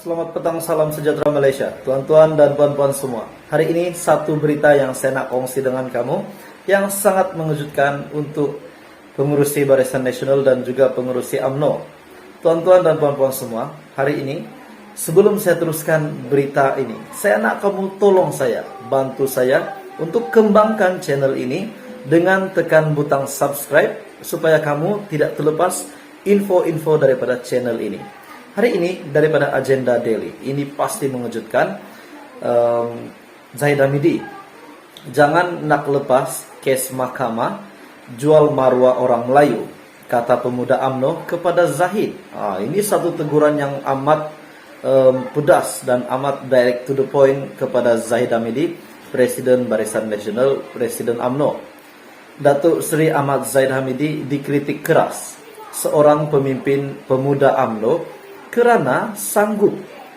Selamat petang, salam sejahtera Malaysia, tuan-tuan dan puan-puan semua. Hari ini satu berita yang saya nak kongsi dengan kamu yang sangat mengejutkan untuk pengurusi Barisan Nasional dan juga pengurusi UMNO. Tuan-tuan dan puan-puan semua, hari ini sebelum saya teruskan berita ini, saya nak kamu tolong saya, bantu saya untuk kembangkan channel ini dengan tekan butang subscribe supaya kamu tidak terlepas info-info daripada channel ini. Hari ini daripada agenda daily, ini pasti mengejutkan. Zahid Hamidi, jangan nak lepas kes mahkamah jual maruah orang Melayu, kata pemuda UMNO kepada Zahid. Ini satu teguran yang amat pedas dan amat direct to the point kepada Zahid Hamidi, Presiden Barisan Nasional, Presiden UMNO. Datuk Seri Ahmad Zahid Hamidi dikritik keras, seorang pemimpin pemuda UMNO, kerana sanggup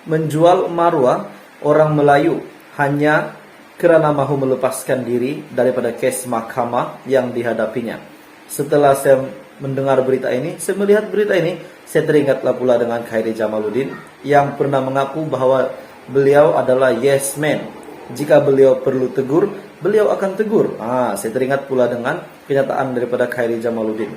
menjual maruah orang Melayu hanya kerana mahu melepaskan diri daripada kes mahkamah yang dihadapinya. Setelah saya mendengar berita ini, saya melihat berita ini, saya teringatlah pula dengan Khairi Jamaluddin yang pernah mengaku bahawa beliau adalah yes man. Jika beliau perlu tegur, beliau akan tegur. Saya teringat pula dengan kenyataan daripada Khairi Jamaluddin.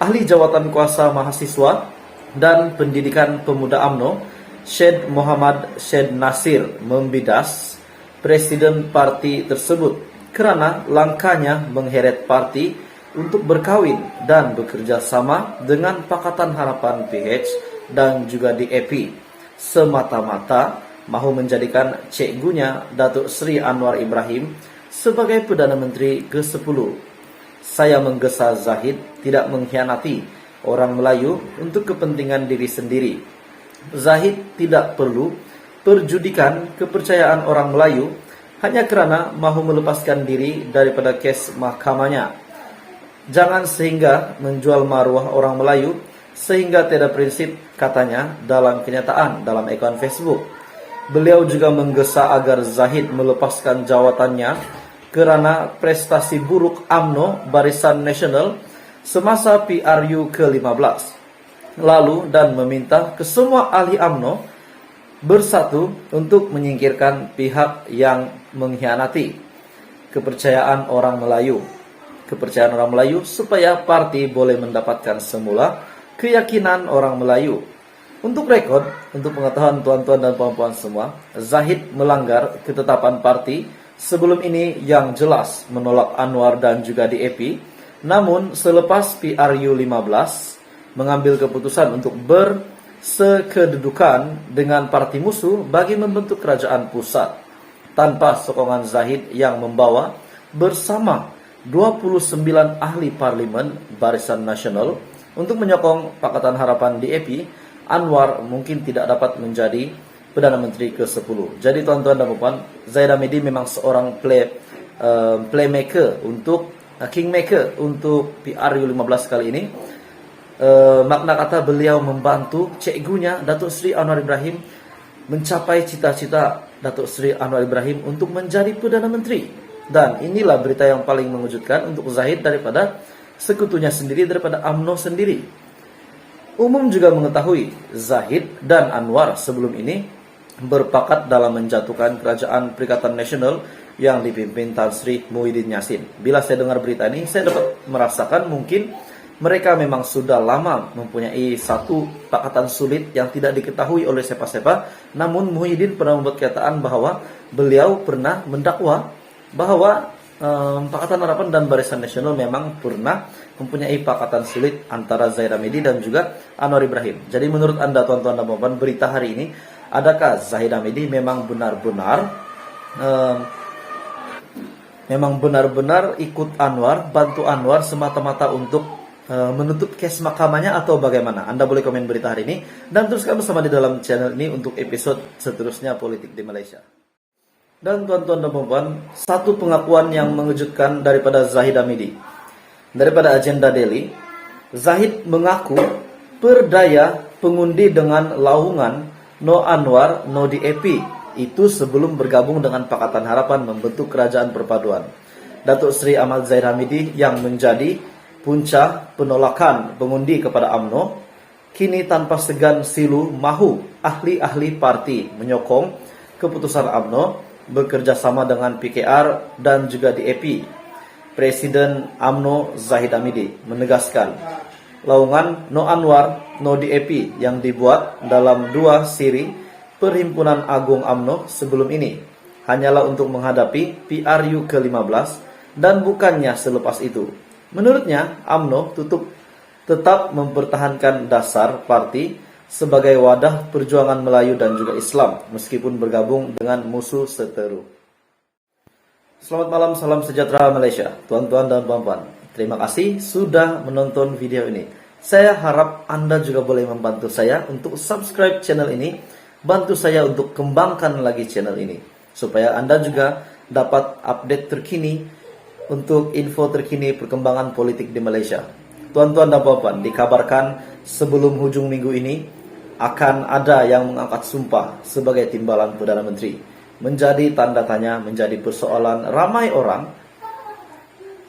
Ahli Jawatan Kuasa Mahasiswa dan Pendidikan Pemuda UMNO, Syed Muhammad Syed Nasir membidas Presiden parti tersebut kerana langkahnya mengheret parti untuk berkahwin dan bekerja sama dengan Pakatan Harapan PH dan juga DAP semata-mata mahu menjadikan cikgunya Datuk Seri Anwar Ibrahim sebagai Perdana Menteri ke-10. Saya menggesa Zahid tidak mengkhianati orang Melayu untuk kepentingan diri sendiri. Zahid tidak perlu perjudikan kepercayaan orang Melayu hanya kerana mahu melepaskan diri daripada kes mahkamahnya. Jangan sehingga menjual maruah orang Melayu sehingga tiada prinsip, katanya dalam kenyataan dalam akaun Facebook. Beliau juga menggesa agar Zahid melepaskan jawatannya kerana prestasi buruk UMNO Barisan Nasional semasa PRU ke-15 lalu dan meminta ke semua ahli UMNO bersatu untuk menyingkirkan pihak yang mengkhianati kepercayaan orang Melayu supaya parti boleh mendapatkan semula keyakinan orang Melayu. Untuk rekod, untuk pengetahuan tuan-tuan dan puan-puan semua, Zahid melanggar ketetapan parti sebelum ini yang jelas menolak Anwar dan juga DAP. Namun selepas PRU 15 mengambil keputusan untuk bersekedudukan dengan parti musuh bagi membentuk kerajaan pusat tanpa sokongan Zahid yang membawa bersama 29 ahli parlimen Barisan Nasional untuk menyokong Pakatan Harapan DAP, Anwar mungkin tidak dapat menjadi Perdana Menteri ke-10. Jadi tuan-tuan dan puan, Zahid Hamidi memang seorang playmaker untuk Kingmaker untuk PRU 15 kali ini. Makna kata beliau membantu cikgunya Datuk Seri Anwar Ibrahim mencapai cita-cita Datuk Seri Anwar Ibrahim untuk menjadi Perdana Menteri. Dan inilah berita yang paling mengejutkan untuk Zahid daripada sekutunya sendiri, daripada UMNO sendiri. Umum juga mengetahui Zahid dan Anwar sebelum ini berpakat dalam menjatuhkan Kerajaan Perikatan Nasional yang dipimpin Tan Sri Muhyiddin Yassin. Bila saya dengar berita ini, saya dapat merasakan mungkin mereka memang sudah lama mempunyai satu pakatan sulit yang tidak diketahui oleh siapa-siapa. Namun Muhyiddin pernah membuat kenyataan bahwa beliau pernah mendakwa bahwa Pakatan Harapan dan Barisan Nasional memang pernah mempunyai pakatan sulit antara Zahid Hamidi dan juga Anwar Ibrahim. Jadi menurut anda tuan-tuan dan puan-puan, berita hari ini, adakah Zahid Hamidi memang benar-benar ikut Anwar, bantu Anwar semata-mata untuk menutup kes mahkamahnya atau bagaimana? Anda boleh komen berita hari ini dan teruskan bersama di dalam channel ini untuk episode seterusnya Politik di Malaysia. Dan tuan-tuan dan puan-puan, satu pengakuan yang mengejutkan daripada Zahid Hamidi. Daripada agenda daily, Zahid mengaku perdaya pengundi dengan laungan no Anwar no DAP. Itu sebelum bergabung dengan Pakatan Harapan membentuk kerajaan perpaduan. Datuk Seri Ahmad Zahid Hamidi yang menjadi punca penolakan pengundi kepada UMNO kini tanpa segan silu mahu ahli-ahli parti menyokong keputusan UMNO bekerja sama dengan PKR dan juga DAP. Presiden UMNO Zahid Hamidi menegaskan, laungan no Anwar, no DAP yang dibuat dalam 2 siri Perhimpunan Agung UMNO sebelum ini hanyalah untuk menghadapi PRU ke-15 dan bukannya selepas itu. Menurutnya, UMNO tetap mempertahankan dasar parti sebagai wadah perjuangan Melayu dan juga Islam meskipun bergabung dengan musuh seteru. Selamat malam, salam sejahtera Malaysia, tuan-tuan dan puan-puan. Terima kasih sudah menonton video ini. Saya harap Anda juga boleh membantu saya untuk subscribe channel ini. Bantu saya untuk kembangkan lagi channel ini supaya Anda juga dapat update terkini untuk info terkini perkembangan politik di Malaysia. Tuan-tuan dan puan-puan, dikabarkan sebelum hujung minggu ini akan ada yang mengangkat sumpah sebagai timbalan Perdana Menteri. Menjadi tanda tanya, menjadi persoalan ramai orang,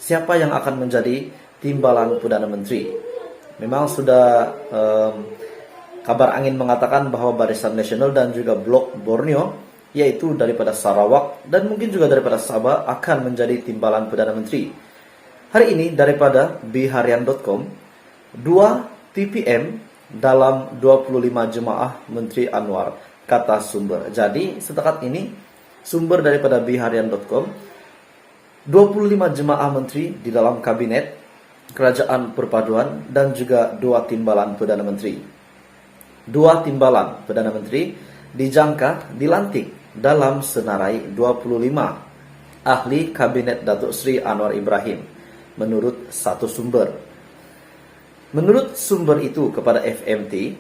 siapa yang akan menjadi timbalan Perdana Menteri. Memang sudah kabar angin mengatakan bahwa Barisan Nasional dan juga Blok Borneo, yaitu daripada Sarawak dan mungkin juga daripada Sabah, akan menjadi timbalan Perdana Menteri. Hari ini daripada biharian.com, 2 TPM dalam 25 jemaah Menteri Anwar, kata sumber. Jadi setakat ini sumber daripada biharian.com, 25 jemaah menteri di dalam kabinet Kerajaan Perpaduan dan juga 2 timbalan Perdana Menteri. 2 timbalan Perdana Menteri dijangka dilantik dalam senarai 25 ahli Kabinet Datuk Seri Anwar Ibrahim, menurut satu sumber. Menurut sumber itu kepada FMT,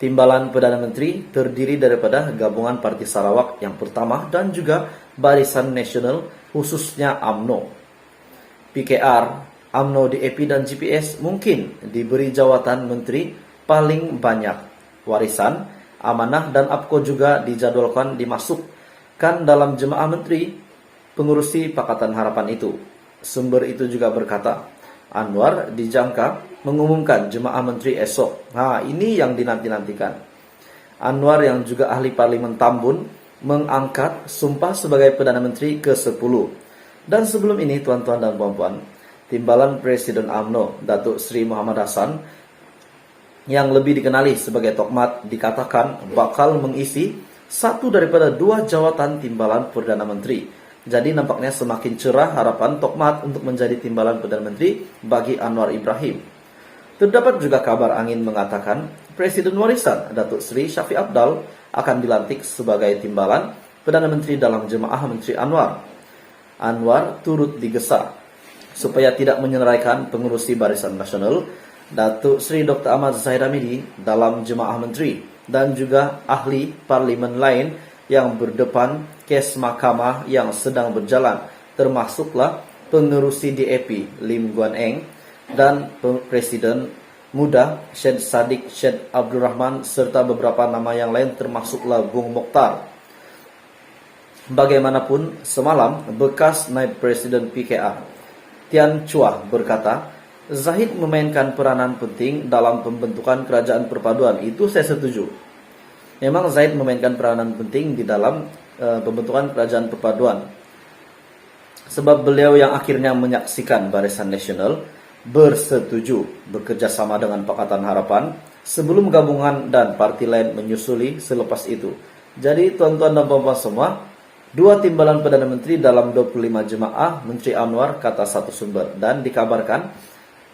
timbalan Perdana Menteri terdiri daripada gabungan Parti Sarawak yang pertama dan juga Barisan Nasional khususnya UMNO. PKR, UMNO, DAP dan GPS mungkin diberi jawatan menteri paling banyak. Warisan, Amanah dan APKO juga dijadwalkan dimasukkan dalam jemaah menteri pengurusi Pakatan Harapan itu. Sumber itu juga berkata, Anwar dijangka mengumumkan jemaah menteri esok. Nah, ini yang dinanti-nantikan. Anwar yang juga ahli Parlimen Tambun mengangkat sumpah sebagai Perdana Menteri ke-10. Dan sebelum ini, tuan-tuan dan puan-puan, timbalan Presiden UMNO, Datuk Seri Muhammad Hassan, yang lebih dikenali sebagai Tokmat, dikatakan bakal mengisi satu daripada 2 jawatan timbalan Perdana Menteri. Jadi nampaknya semakin cerah harapan Tokmat untuk menjadi timbalan Perdana Menteri bagi Anwar Ibrahim. Terdapat juga kabar angin mengatakan Presiden Warisan Datuk Seri Syafiq Apdal akan dilantik sebagai timbalan Perdana Menteri dalam jemaah Menteri Anwar. Anwar turut digesa supaya tidak menyenaraikan pengurusi Barisan Nasional Datuk Seri Dr. Ahmad Zahid Hamidi dalam jemaah menteri dan juga ahli parlimen lain yang berdepan kes mahkamah yang sedang berjalan, termasuklah pengerusi DAP Lim Guan Eng dan Presiden Muda Syed Saddiq Syed Abdul Rahman serta beberapa nama yang lain termasuklah Bung Mokhtar. Bagaimanapun, semalam bekas Naib Presiden PKR Tian Chua berkata, Zahid memainkan peranan penting dalam pembentukan kerajaan perpaduan. Itu saya setuju. Memang Zahid memainkan peranan penting di dalam pembentukan kerajaan perpaduan. Sebab beliau yang akhirnya menyaksikan Barisan Nasional bersetuju bekerja sama dengan Pakatan Harapan sebelum gabungan dan parti lain menyusuli selepas itu. Jadi tuan-tuan dan puan-puan semua, 2 timbalan Perdana Menteri dalam 25 jemaah Menteri Anwar, kata satu sumber. Dan dikabarkan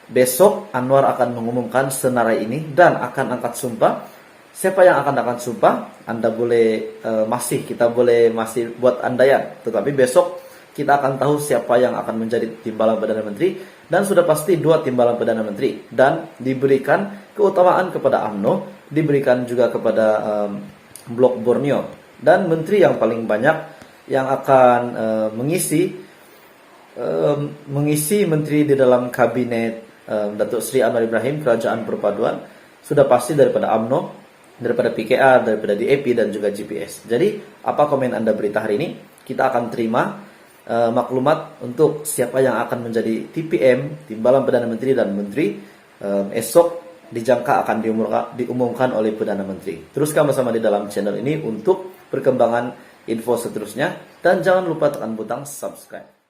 besok Anwar akan mengumumkan senarai ini dan akan angkat sumpah. Siapa yang akan angkat sumpah? Anda boleh kita boleh masih buat andaian. Tetapi besok kita akan tahu siapa yang akan menjadi timbalan Perdana Menteri, dan sudah pasti 2 timbalan Perdana Menteri, dan diberikan keutamaan kepada UMNO, diberikan juga kepada Blok Borneo, dan menteri yang paling banyak yang akan mengisi menteri di dalam kabinet Datuk Seri Anwar Ibrahim Kerajaan Perpaduan sudah pasti daripada UMNO, daripada PKR, daripada DAP dan juga GPS. Jadi apa komen Anda berita hari ini? Kita akan terima maklumat untuk siapa yang akan menjadi TPM, Timbalan Perdana Menteri dan Menteri esok dijangka akan diumumkan oleh Perdana Menteri. Teruskan bersama di dalam channel ini untuk perkembangan info seterusnya dan jangan lupa tekan butang subscribe.